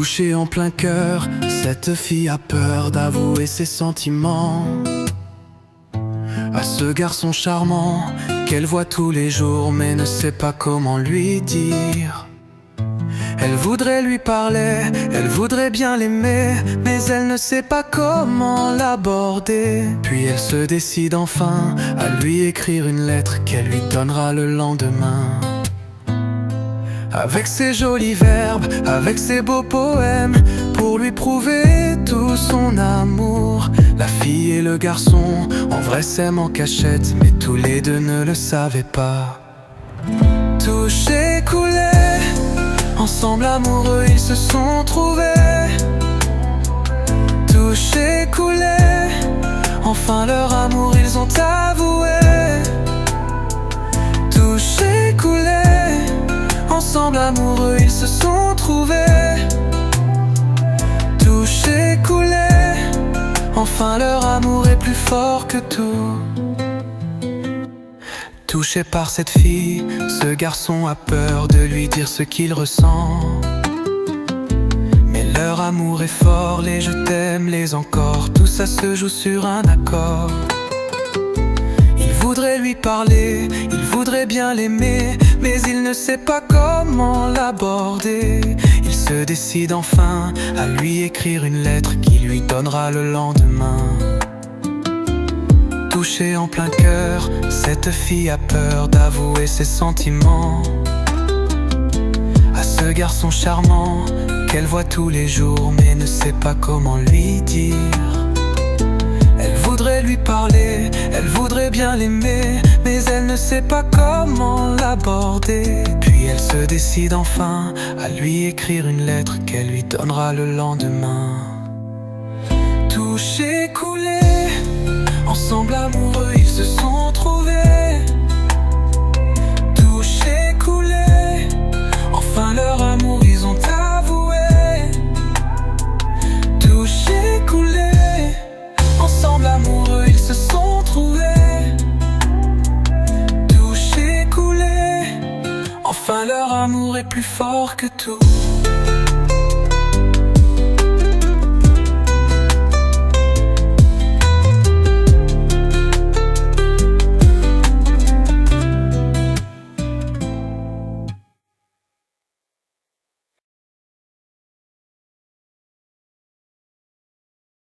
Touchée en plein cœur, cette fille a peur d'avouer ses sentiments à ce garçon charmant qu'elle voit tous les jours mais ne sait pas comment lui dire. Elle voudrait lui parler, elle voudrait bien l'aimer, mais elle ne sait pas comment l'aborder. Puis elle se décide enfin à lui écrire une lettre qu'elle lui donnera le lendemain. Avec ses jolis verbes, avec ses beaux poèmes, pour lui prouver tout son amour. La fille et le garçon, en vrai s'aiment en cachette, mais tous les deux ne le savaient pas. Touché, coulé, ensemble amoureux ils se sont trouvés. Touché, coulé, enfin leur amour ils ont avoué. Touché, coulé, ensemble amoureux ils se sont trouvés. Touché, coulé, enfin leur amour est plus fort que tout. Touché par cette fille, ce garçon a peur de lui dire ce qu'il ressent. Mais leur amour est fort, les je t'aime, les encore, tout ça se joue sur un accord. Il voudrait lui parler, il voudrait bien l'aimer, mais il ne sait pas comment l'aborder. Il se décide enfin à lui écrire une lettre qui lui donnera le lendemain. Touchée en plein cœur, cette fille a peur d'avouer ses sentiments à ce garçon charmant qu'elle voit tous les jours mais ne sait pas comment lui dire. Elle voudrait lui parler, elle voudrait bien l'aimer, mais elle ne sait pas comment l'aborder. Puis elle se décide enfin à lui écrire une lettre qu'elle lui donnera le lendemain. Touché, coulé, ensemble amoureux ils se sont trouvés. Touché, coulé, enfin leur amour ils ont avoué. Touché, coulé, ensemble amoureux ils se sont trouvés. Touché, coulé, enfin leur amour est plus fort que tout.